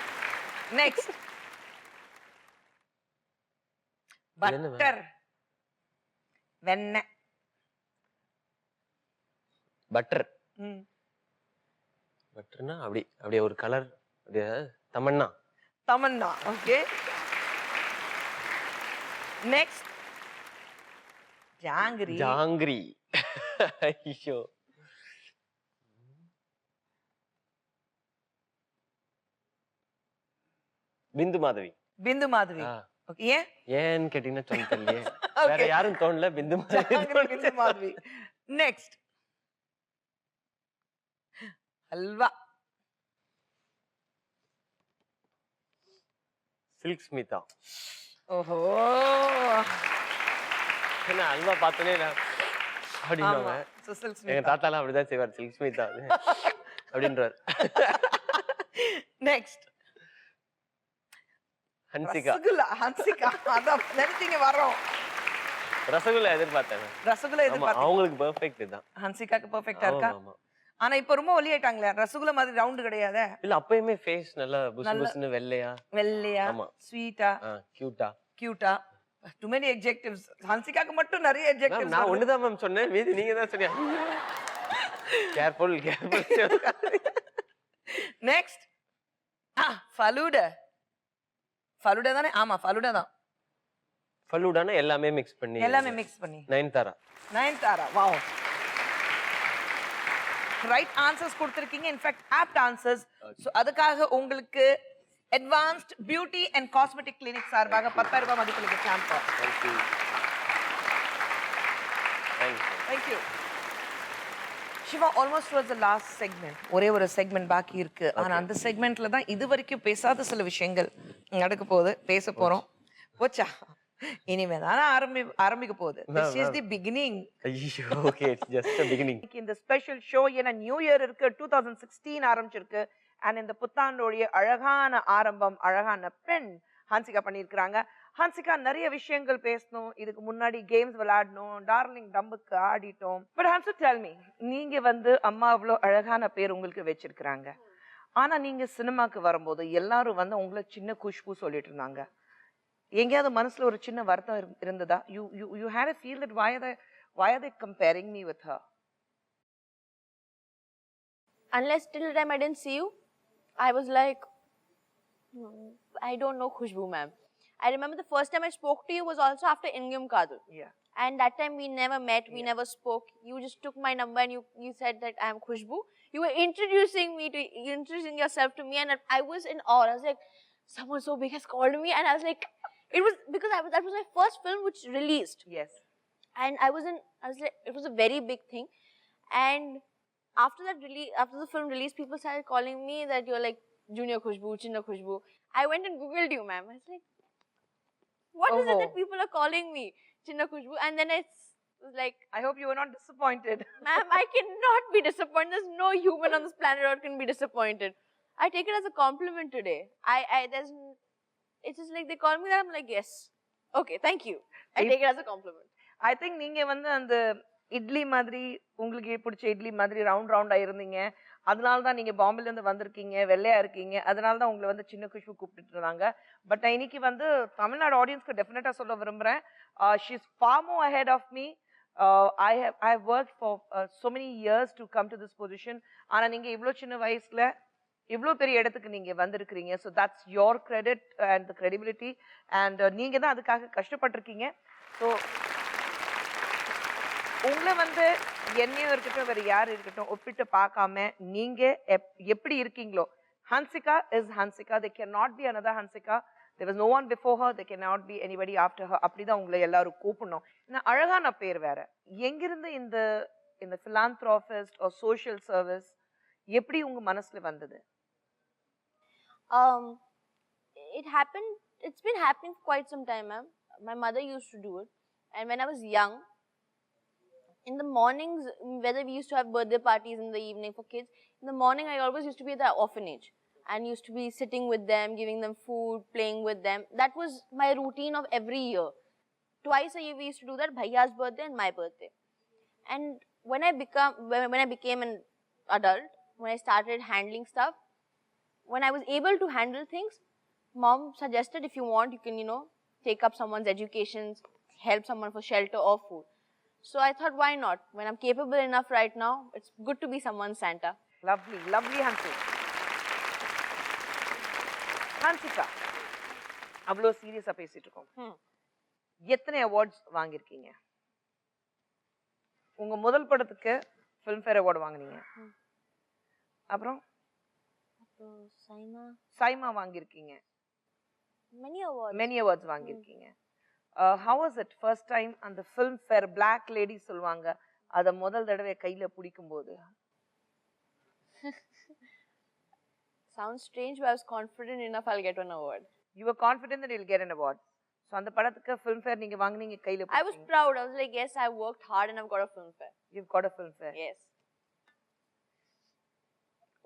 Next, butter. வெண்ணெய். பட்டர். பட்டர்னா அப்படியே ஒரு கலர். அப்படியே தமன்னா. Okay, next, jangiri. ஐயோ, பிந்து மாதவி. ஏன்னு கேட்டீங்கன்னா சொல்ல தெரியலையே. வேற யாரும் தோணல. பிந்து மாதவி. நெக்ஸ்ட், அல்வா. சில்க் ஸ்மிதா. ஓஹோ, என்ன அல்வா பார்த்தோன்னே அப்படின்னுவாங்க. எங்க தாத்தாலாம் அப்படிதான் செய்வார், சில்க் ஸ்மிதா அப்படின்றார். நெக்ஸ்ட், ஹன்சிகா ரசகுல்லா ஹன்சிகா அதான் நினைச்சீங்க வரோம். ரசகுல்லா எதிர்பார்த்தேன். ரசகுல்லா ஆமா, எதிர்பார்த்தீங்க. அவங்களுக்கு பெர்ஃபெக்ட் தான். ஹன்சிகாக்கு பெர்ஃபெக்ட்டா இருக்கா? ஆமா. ஆனா இப்ப ரொம்ப ஒல்லியாயிட்டாங்களே. ரசகுல்லா மாதிரி ரவுண்ட் கிடையாதே. இல்ல அப்பயுமே ஃபேஸ் நல்லா புசு நல்ல புசுன்னு வெள்ளையா, வெள்ளையா, ஆமா. ஸ்வீட்டா, கியூட்டா. கியூட்டா. Too many adjectives. ஹன்சிகாக்கு மட்டும் நிறைய மேம் adjectives. நான் ஒண்ணுதான் மேம் சொன்னேன், மீதி நீங்க தான் சொன்னீங்க. Careful next falooda. ஃபலூடா தானே? ஆமா ஃபலூடா தான். ஃபலூடானா எல்லாமே மிக்ஸ் பண்ணி. எல்லாமே மிக்ஸ் பண்ணி. Nayanthara. Nayanthara. Wow. Right answers கொடுத்திருக்கீங்க. In fact apt answers. சோ அதுக்காக உங்களுக்கு advanced beauty and cosmetic clinic சார்பாக 10,000 ரூபாய் மதிப்புள்ள shampoo. Thank you. Shiva, almost towards the last segment. ஒரே ஒரு செக்மெண்ட் பாக்கி இருக்கு. ஆனா அந்த செக்மெண்ட்ல தான் இது வரைக்கும் பேசாத சில விஷயங்கள் நடக்க போகுது, பேச போறோம். போச்சா? இனிமே தான் ஆரம்பிக்க போகுது. This is the beginning. ஐயோ, okay, it's just a beginning. இந்த ஸ்பெஷல் ஷோ ஏன்னா நியூ இயர் இருக்கு, 2016 ஆரம்பிச்சிருக்கு. அண்ட் இந்த புத்தாண்டோடைய அழகான ஆரம்பம், அழகான பெண் ஹன்சிகா பண்ணியிருக்கிறாங்க. ஹன்சிகா நிறைய விஷயங்கள் பேசணும். இதுக்கு முன்னாடி கேம்ஸ் விளையாடணும், டார்லிங் டம்புக்கு ஆடிட்டோம். பட் ஹன்சு டெல் மீ, நீங்க வந்து அம்மா அவ்வளோ அழகான பேர் உங்களுக்கு வச்சிருக்கிறாங்க. ஆனா நீங்க சினிமாக்கு வரும்போது எல்லாரும் வந்து உங்களை சின்ன குஷ்பு சொல்லிட்டு இருந்தாங்க. எங்கேயாவது மனசுல ஒரு சின்ன வருத்தம் இருந்ததா? You had a feel that why are they comparing me with her? Unless till the time I didn't see you, I was like, I don't know Khushbu ma'am. I remember the first time I spoke to you was also after Ingam Kadal. Yeah. And that time we never met, we never spoke. You just took my number and you said that I am Khushbu. You were introducing yourself to me, and I was in awe. I was like, someone so big has called me, and I was like, it was because that was my first film which released. Yes. And I was like, it was a very big thing. And after the film release, people started calling me that you're like Junior Khushbu, Chinna Khushbu. I went and googled you, ma'am. I was like, what is it that people are calling me Chinna Khushbu? And then it's like, I hope you were not disappointed. ma'am, I cannot be disappointed. There's no human on this planet Earth can be disappointed. I take it as a compliment today. It's just like they call me that, I'm like, yes. Okay, thank you. I take it as a compliment. I think நீங்க வந்து அந்த இட்லி மாதிரி, உங்களுக்கு பிடிச்ச இட்லி மாதிரி ரவுண்டா இருந்தீங்க. அதனால தான் நீங்க பாம்பேல இருந்து வந்திருக்கீங்க, வெள்ளையா இருக்கீங்க. அதனால தான் உங்களை வந்து சின்ன குஷ்பு கூப்பிட்டு இருந்தாங்க. பட் நான் இன்னைக்கு வந்து தமிழ்நாடு ஆடியன்ஸ்க்கு டெஃபினட்டா சொல்ல விரும்புறேன். She is far more ahead of me. I have worked for so many years to come to this position. ஆனா நீங்க இவ்ளோ சின்ன வயசுல இவ்ளோ பெரிய இடத்துக்கு நீங்க வந்திருக்கீங்க. So that's your credit and the credibility. And நீங்க தான் அதுக்காக கஷ்டப்பட்டிருக்கீங்க. So உங்களை வந்து என்னையும் இருக்கட்டும், வேற யார் இருக்கட்டும், ஒப்பிட்டு பார்க்காம நீங்க எப்படி இருக்கீங்களோ, Hansika is Hansika. There cannot be another Hansika. There was no one before her. There cannot be anybody after her. அப்படிதான் உங்களை எல்லாரும் கூப்பிடணும். அழகான பேர் வேற. எங்கிருந்து இந்த philanthropist or social service எப்படி உங்க மனசுல வந்தது? It's been happening for quite some time, ma'am. My mother used to do it. And when I was young, in the mornings, whether we used to have birthday parties in the evening for kids, in the morning I always used to be at the orphanage and used to be sitting with them, giving them food, playing with them. That was my routine of every year. Twice a year we used to do that, Bhaiya's birthday and my birthday. And when I became an adult, when I started handling stuff, when I was able to handle things, mom suggested, if you want, you can, take up someone's education, help someone for shelter or food. So I thought, why not? When I'm capable enough right now, it's good to be someone's Santa. Lovely, lovely Hansi. Hansika, அவ்வளோ சீரியஸா பேசிட்டு இருக்கோம். எத்தனை awards வாங்கியிருக்கீங்க? உங்க முதல் படத்துக்கு Filmfare award வாங்குனீங்க. அப்புறம் சைமா வாங்கியிருக்கீங்க. many awards வாங்கியிருக்கீங்க. How was it first time அந்த ஃபிலிம்ஃபேர் Black Lady சொல்வாங்க, அத முதல் தடவை கையில பிடிக்கும் போது? Sounds strange, but I was confident enough I'll get an award. You were confident that you'll get an award. So அந்த படத்துக்கு ஃபிலிம்ஃபேர் நீங்க வாங்குனீங்க, கையில பிடிச்சீங்க. I was proud. I was like, yes, I worked hard and I've got a filmfare. You've got a filmfare. Yes.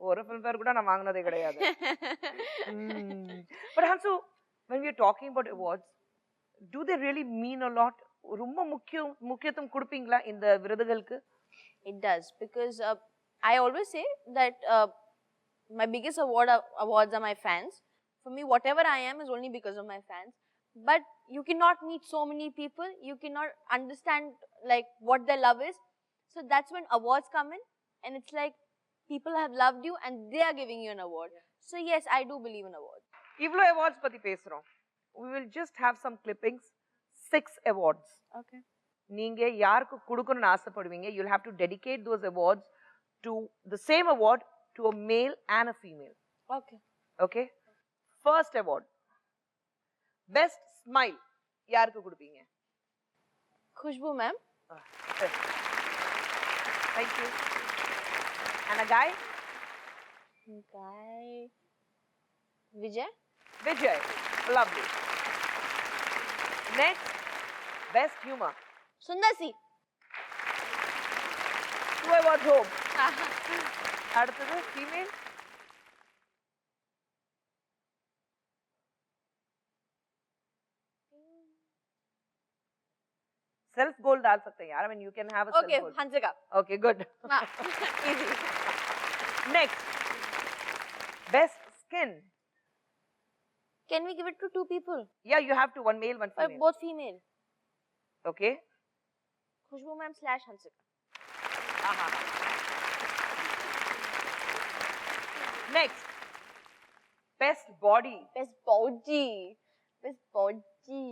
ஒரு Filmfare கூட நான் வாங்குனதே கிடையாது. But Hansu, when we are talking about awards, do they really mean a lot? ரொம்ப முக்கியத்துவம் கொடுப்பீங்களா இந்த விருதுகளுக்கு? It does, because I always say that my biggest awards are my fans. For me, whatever I am is only because of my fans. But you cannot meet so many people. You cannot understand like what their love is. So that's when awards come in, and it's like people have loved you and they are giving you an award. So yes, I do believe in awards. இவ்ளோ awards பத்தி பேசுறோம். We will just have some clippings. 6 awards. Okay. நீங்க யாருக்கு கொடுக்கணும்னு ஆசைப்படுவீங்க? You'll have to dedicate those awards to the same award to a male and a female. Okay. Okay? First award. Best smile. யாருக்கு கொடுப்பீங்க? Khushbu ma'am. Thank you. And a guy? Guy. Vijay. Vijay. Lovely. Next, best humor. Sundar C. 2 awards home. அடுத்தது female. Self goal डाल सकते हैं यार. I mean, you can have a Okay, self goal. Hansika. Okay, good. Ah, easy. Next, best skin. Can we give it to 2 people? Yeah, you have to, one male, one Or female. both female? Okay. Khushbu ma'am / Hansika. Next, best body. Best body. Best body.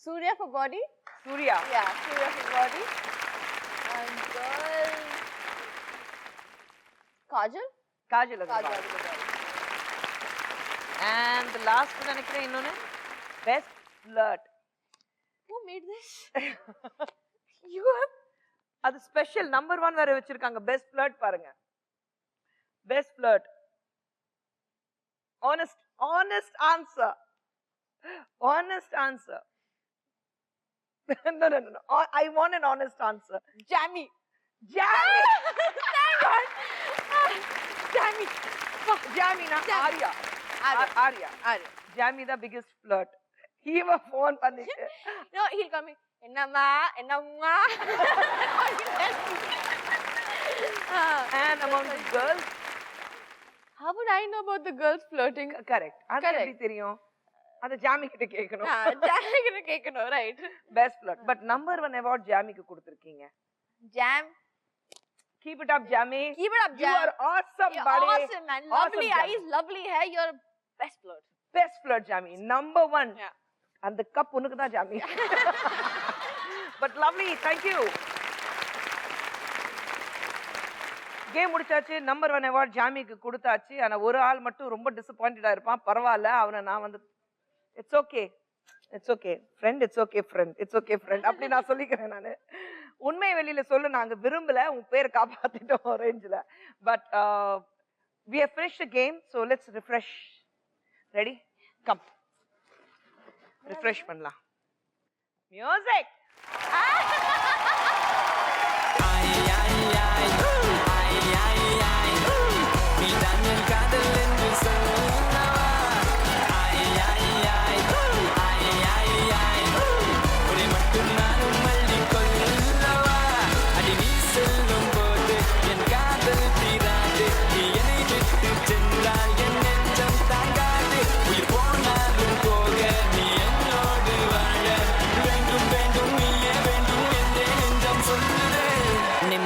Surya for body? Surya. Yeah, Surya for body. And girl. Kajal? Kajal. Kajal for body. And the last one, நினைக்கிறேன் இன்னொன்னு, best flirt. Who made this? You have, அது special number 1 வரை வச்சிருக்காங்க. Best flirt பாருங்க. Best flirt. Honest answer. Honest answer. No. I want an honest answer. Jammy. Jammy. Thank God. Jammy. Jammy na Arya. Arya. Jammy the biggest flirt. He was phone பண்ணிட்டு. No, he'll call me. Enamma. And among the girls, How would I know about the girls flirting? correct. அது Correct. எப்படி தெரியும்? அது ஜாமி கிட்ட கேட்கணும். Jammy கிட்ட கேட்கணும், right? Best flirt. But number 1 award ஜாமிக்கு கொடுத்திருக்கீங்க. Jam. Keep it up, Jammy. Keep it up, You Jam. are awesome, You're buddy. awesome, man. Awesome, Lovely Jammy. eyes, lovely hair. You're best flirt. Best flirt, Jammy. Number 1. Yeah. அந்த cup உனக்கு தான், ஜாமி. But lovely. Thank you. Game முடிச்சாச்சு. Number 1 award ஜாமிக்கு கொடுத்தாச்சு. ஆனா ஒரு ஆள் மட்டும் ரொம்ப டிசப்பாயிண்டடா இருப்பான். பரவாயில்ல, அவனை நான் வந்து it's okay friend, it's okay friend அப்படி நான் சொல்லிக்கிறேன். நான் உண்மை வெளியில சொல்ல நாங்க விரும்பல, உன் பேரை காப்பாத்திட்டோம் ரேஞ்சில். But we have finished the game, so let's refresh. Ready? Come. Refresh பண்ணலாம். Music.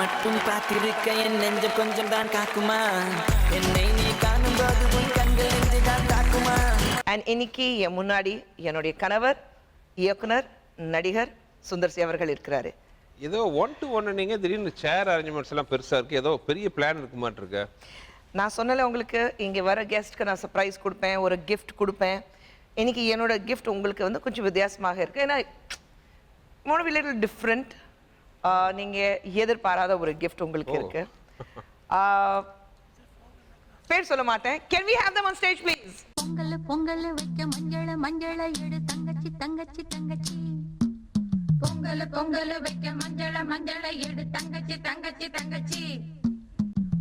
மட்டும் பார்த்திருக்க என் நெஞ்சம் கொஞ்சம் தான் காக்குமா, என்னை நீ காணும்போது உன் கண்கள் நெஞ்சை தான் காக்குமா. அண்ட் இன்னைக்கு என் முன்னாடி என்னுடைய கணவர், இயக்குனர், நடிகர் சுந்தர் சி அவர்கள் இருக்கிறாரு. ஏதோ 1 to 1 நீங்க திடீர்னு சேர் அரேஞ்ச்மெண்ட்ஸ் எல்லாம் பெருசா இருக்கு, ஏதோ பெரிய பிளான் இருக்கு மாட்டிருக்கு. நான் சொன்னல உங்களுக்கு, இங்க வர கெஸ்ட்க்கு நான் சர்ப்ரைஸ் கொடுப்பேன், ஒரு கிஃப்ட் கொடுப்பேன். இன்னைக்கு என்னோட கிஃப்ட் உங்களுக்கு வந்து கொஞ்சம் வித்தியாசமாக இருக்கு. ஏன்னா மோட் பி லிட்டில் டிஃப்ரெண்ட். நீங்க எதிர்பாராத ஒரு கிஃப்ட் உங்களுக்கு இருக்கு. பேர் சொல்ல மாட்டேன். Can we have them on stage please? Pongal வைக்க மஞ்சள எடு தங்கச்சி பொங்கல் வைக்க மஞ்சள எடு தங்கச்சி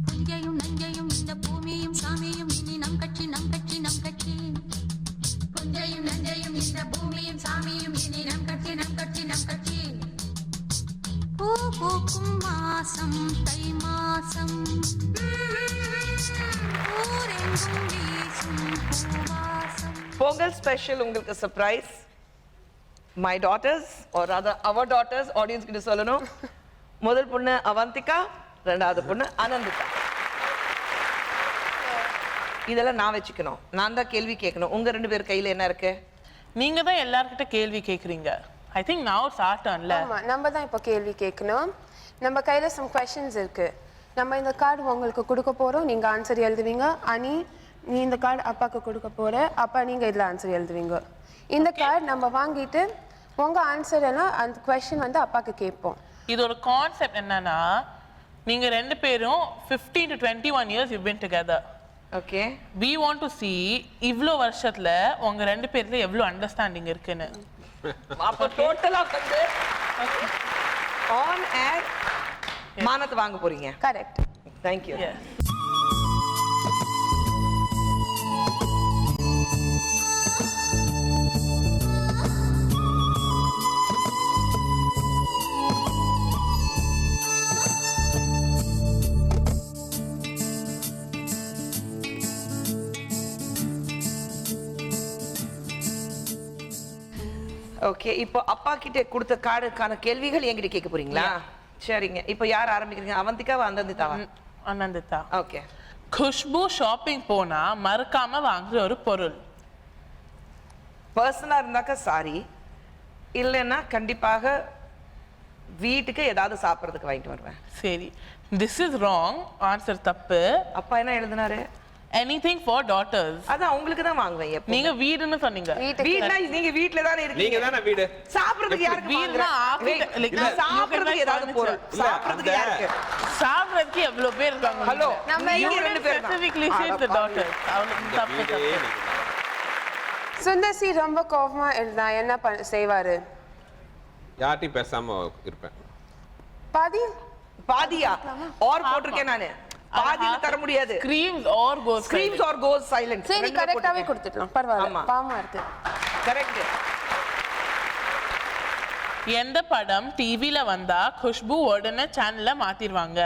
புஞ்சையும் நஞ்சையும் இந்த பூமியும் சாமியும் இனி நம் கட்சி புஞ்சையும் வீசும் பூவாசம் பொங்கல் ஸ்பெஷல் உங்களுக்கு surprise. My daughters are other our daughters audience கிட்ட சொல்லணும். முதல் பொண்ணு அவந்திகா, ரெண்டாவது பொண்ணு அனந்திகா. இதெல்லாம் நான் வச்சுக்கணும், நான் தான் கேள்வி கேட்கணும். உங்க ரெண்டு பேர் கையில என்ன இருக்கு? நீங்க தான் எல்லார்கிட்ட கேள்வி கேக்குறீங்க. I think now it's our turn ல. ஆமா, நம்ம தான் இப்போ கேள்வி கேட்கணும். நம்ம கையில some questions இருக்கு. நம்ம இந்த கார்டு உங்களுக்கு கொடுக்க போறோம், நீங்க ஆன்சர் எழுதுவீங்க. அனி, நீ இந்த கார்டு அப்பாக்கு கொடுக்க போற, அப்பா நீங்க இதுல ஆன்சர் எழுதுவீங்க. இந்த கார்டு நம்ம வாங்கிட்டு உங்க ஆன்சர் எல்லாம் அந்த கொஸ்டின் வந்து அப்பாக்கு கேட்போம். இதோட கான்செப்ட் என்னன்னா, நீங்க ரெண்டு பேரும் 15 to 21 years you've been together. Okay. We want to see இவ்ளோ வருஷத்துல உங்க ரெண்டு பேர்ல எவ்வளவு அண்டர்ஸ்டாண்டிங் இருக்குன்னு. அப்ப டோட்டலா வந்து ஆன் ஏர் மானத்தை வாங்க போறீங்க. Correct. Thank you. Yes. Okay, இப்போ அப்பா கிட்ட கொடுத்த கார்டுக்கான கேள்விகள் என்கிட்ட கேட்க போறீங்களா? சரிங்க. இப்போ யார் ஆரம்பிக்கிறீங்க? அவந்திகாவா அனந்திதாவா? அனந்திதா. ஓகே. குஷ்பு ஷாப்பிங் போனா மறக்காம வாங்குற ஒரு பொருள். பர்சனலா இருந்தாக்கா சாரி, இல்லைன்னா கண்டிப்பாக வீட்டுக்கு ஏதாவது சாப்பிட்றதுக்கு வாங்கிட்டு வருவேன். சரி, this is wrong. ஆன்சர் தப்பு. அப்பா என்ன எழுதினாரு? Anything for daughters. அதான் உங்களுக்கு தான் வாங்குவேன். எப்போ நீங்க வீடுன்னு சொன்னீங்க. வீட்ல நீங்க வீட்ல தானே இருக்கீங்க. நீங்க தானே வீடு. சாப்பிடுறதுக்கு யாருக்கு வீடுனா வாங்குறேன்? ஆஃபீஸ் like சாப்பிடுறதுக்கு ஏதாவது பொருள். சாப்பிடுறதுக்கு யாருக்கு? சாப்பிடுறதுக்கு எவ்வளவு பேர் இருக்காங்க? ஹலோ, நம்ம நீங்க ரெண்டு பேர் தான். specifically say the daughters. அவளுக்கு தப்பு தப்பு. சுந்தர்சி ரொம்ப கோபமா இருந்தா என்ன செய்வாரு? யார்ட்டையும் பேசாம இருப்பேன். பாதி பாதியா ஆர் போட்டிருக்கேன் நானு. பாதியில தர முடியாது. Screams or goes Screams or goes silent. சரி, கரெக்டாவே கொடுத்துடலாம், பரவாயில்ல. பாவமா இருக்கு. கரெக்ட். எந்த படம் டிவில வந்தா குஷ்பு உடனே சேனல்ல மாத்திடுவாங்க?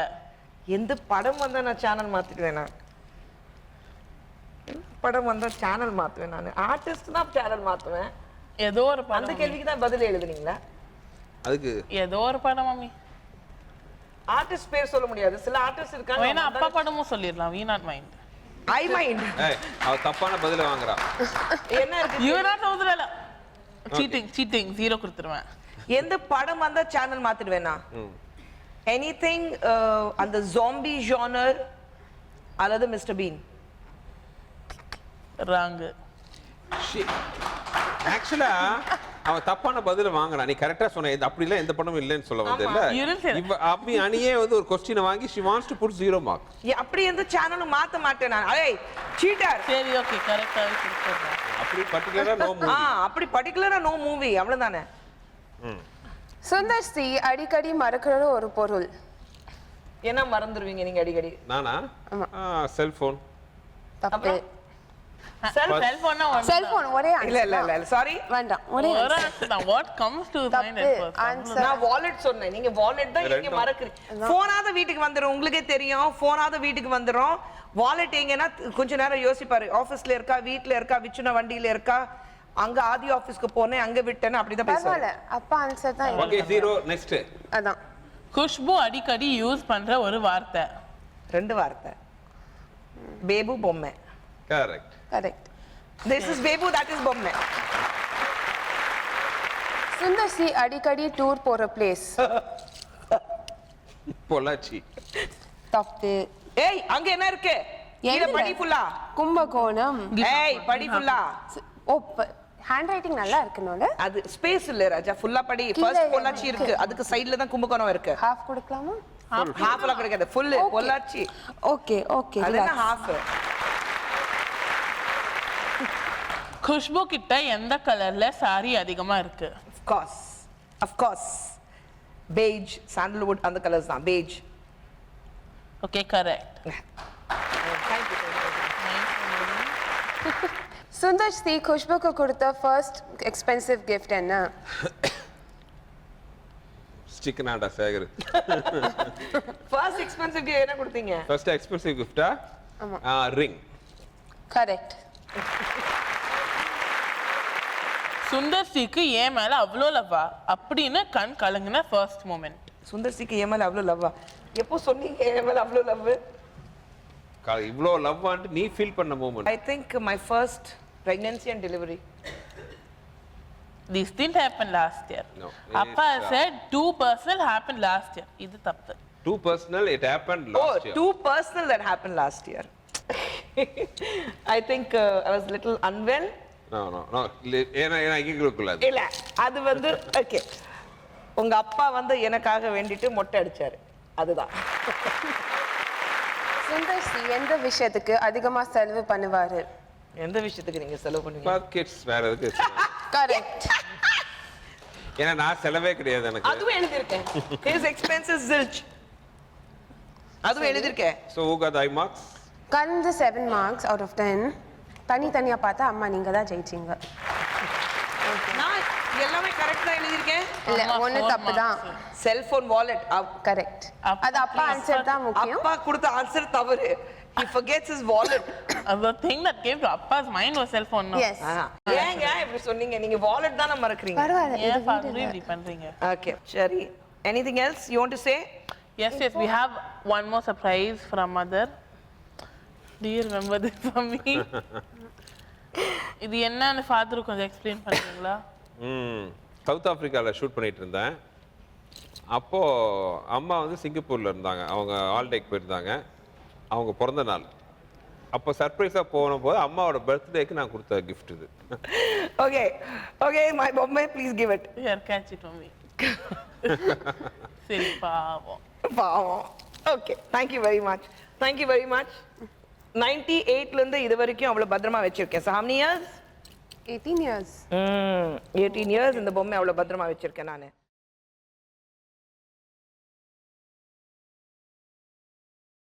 எந்த படம் வந்தா நான் சேனல் மாத்திடுவேன். நான் படம் வந்தா சேனல் மாத்துவேன். நான் ஆர்டிஸ்ட் தான் சேனல் மாத்துவேன். ஏதோ ஒரு அந்த படம். கேள்விக்கு தான் பதில் எழுதுனீங்களா? அதுக்கு ஏதோ ஒரு படம் மம்மி. ஆர்டிஸ்ட் பேர் சொல்ல முடியாது. சில ஆர்டிஸ்ட் இருக்காங்க. வேணா அப்பா படமும் சொல்லிடலாம். we not mind. I mind. ஏய், அவ தப்பான பதில வாங்குறா. என்ன இருக்கு? you not சொல்றல. cheating 0 கொடுத்துருவேன். எந்த படம் வந்தா சேனல் மாத்திடுவேனா? எனிதிங் அந்த ஜாம்பி ஜானர் அல்லது மிஸ்டர் பீன். ராங். ஆக்சுவலா அவ தப்பான பதில வாங்குறா. நீ கரெக்டா சொன்ன. இது அப்படி இல்ல, எந்த படமும் இல்லன்னு சொல்ல வந்து இல்ல. இவ அப்படி அணியே வந்து ஒரு क्वेश्चन வாங்கி she wants to put 0 mark. அப்படி எந்த சேனலும் மாத்த மாட்டேன் நான். ஏய் சீட்டர். சரி, ஓகே, கரெக்ட்டா கொடுத்துறேன். அப்படி பர்టిక్యులரா நோ மூவி. அப்படி பர்టిక్యులரா நோ மூவி, அவ்வளவுதானே. சுந்தர்சி அடிக்கடி மறக்கிற ஒரு பொருள். என்ன மறந்துடுவீங்க நீங்க அடிக்கடி? நானா? செல்போன். தப்பு. செல்போன் செல்போன் ஒரே இல்ல இல்ல இல்ல சாரி, வேண்டாம். ஒரே ஒரு answer. what comes to mind at first? Answer. நான் வாலெட் சொன்னேன். நீங்க வாலெட் தான் எங்க மறக்குறீங்க. போனாத வீட்டுக்கு வந்துரும். உங்களுக்கே தெரியும், போனாத வீட்டுக்கு வந்துரும். வாலெட் எங்கன்னா கொஞ்ச நேரம் யோசிப்பாரு. ஆபீஸ்ல இருக்கா, வீட்ல இருக்கா, விச்சுன வண்டியில இருக்கா, அங்க ஆதி ஆபீஸ்க்கு போனேன், அங்க விட்டேன்னு அப்படிதான் பேசுவாரு. பரவாயில்ல, அப்பா ஆன்சர் தான். Okay, 0 next. அதான். குஷ்பு அடிக்கடி யூஸ் பண்ற ஒரு வார்த்தை. 2 வார்த்தை. பேபு, பொம்மை. Correct. Correct. This is பேபு, that is பொம்மை. சுந்தர்சி அடிக்கடி டூர் போற பிளேஸ். பொள்ளாச்சி. தப்பு. ஏய் அங்க என்ன இருக்கு? கீழ படி ஃபுல்லா. கும்பகோணம். ஏய் படி ஃபுல்லா. ஓ, ஹேண்ட் ரைட்டிங் நல்லா இருக்குனோல. அது ஸ்பேஸ் இல்ல ராஜா, ஃபுல்லா படி. ஃபர்ஸ்ட் பொள்ளாச்சி இருக்கு, அதுக்கு சைடுல தான் கும்பகோணம் இருக்கு. ஹாஃப் கொடுக்கலாமா? ஹாஃப்ல கிடைக்காது, ஃபுல் பொள்ளாச்சி. Okay okay. அதுனா ஹாஃப். குஷ்பு கிட்ட எந்த கலர்ல சாரி அதிகமா இருக்கு? Of course. Beige, sandalwood அந்த கலர்ஸ் தான். beige. Okay, correct. Thank you. Sundar C குஷ்புக்கு கொடுத்த ஃபர்ஸ்ட் எக்ஸ்பென்சிவ் கிஃப்ட் என்ன? சிக்கன் ஆடா சேகர். ஃபர்ஸ்ட் எக்ஸ்பென்சிவ் என்ன கொடுத்தீங்க? ஃபர்ஸ்ட் எக்ஸ்பென்சிவ் கிஃப்டா? ஆமா. ரிங். கரெக்ட். சுந்தர் சிக்கு ஏன் மேல அவ்வளோ லவ்வா அப்படின்னு கண் கலங்கின ஃபர்ஸ்ட் மூமெண்ட். சுந்தர் சிக்கு என் மேல அவ்வளோ லவ்வா? எப்போ சொன்னீங்க என் மேல அவ்வளோ லவ்? இவ்வளோ லவ் ஆண்டு நீ ஃபீல் பண்ண moment. I think my first pregnancy and delivery. This didn't happen last year. No, Appa it's, said too personal happened last year. இது தப்பு. Too personal, it happened last year. Too personal that happened last year. I think I was little unwell. No. ஏன்னா இங்கக்குள்ளாது. இல்ல அது வந்து okay. உங்க அப்பா வந்து எனக்காக வேண்டிட்டு மொட்டை அடிச்சாரு. அதுதான். சுந்தர் சி எந்த விஷயத்துக்கு அதிகமா செலவு பண்ணுவாரு? எந்த விஷயத்துக்கு நீங்க செலவு பண்ணுவீங்க? ஃபார் கிட்ஸ் வேற எதுக்கு? கரெக்ட். ஏன்னா நான் செலவே கிடையாது எனக்கு. அதுவும் எழுதிருக்கேன். His expenses zilch. அதுவும் எழுதிருக்கேன். So who got the high marks? கலந்து 7 marks out of 10. தனித்தனியா பார்த்தா அம்மா நீங்க தான் ஜெயிச்சீங்க. நான் எல்லாமே கரெக்ட்டா எழுதிருக்கேன். இல்ல அம்மா ஒன்னு 4 தப்பு தான். marks. Cellphone wallet correct. அப்பா அது அப்பா ஆன்சர் தான் முக்கியம். அப்பா கொடுத்த ஆன்சர் தவறு. He forgets his wallet. The thing that came to Appa's mind was cell phone. No? Yes. ஏங்க இப்படி சொன்னீங்க? நீங்க வாலெட் தான மறக்கறீங்க. பரவாயில்லை. ஏன் இது பாரு வீடு இப்படி பண்றீங்க? Okay, சரி. Anything else you want to say? Yes, we have one more surprise from mother. Do you remember this for me? இது என்னன்னு ஃபாதர் கொஞ்சம் எக்ஸ்பிளைன் பண்ணுவீங்களா? சவுத் ஆப்பிரிக்காவில் ஷூட் பண்ணிட்டு இருந்தேன். அப்போ அம்மா வந்து சிங்கப்பூர்ல இருந்தாங்க. அவங்க ஹாலிடேக்கு போயிருந்தாங்க. அவங்க பிறந்த நாள். அப்போ சர்ப்ரைஸா போன போது அம்மாவோட பர்த்டேக்கு நான் கொடுத்த gift இது. Okay, my Bombay, please give it. Here, catch it for me. சரி பாவம். பாவம். Okay, thank you very much. 98ல இருந்து இது வரைக்கும் அவ்வளவு பத்திரமா வச்சிருக்கேன். So how many years? 18 years. 18 years இந்த பொம்மை அவ்வளவு பத்திரமா வச்சிருக்கேன் நானு.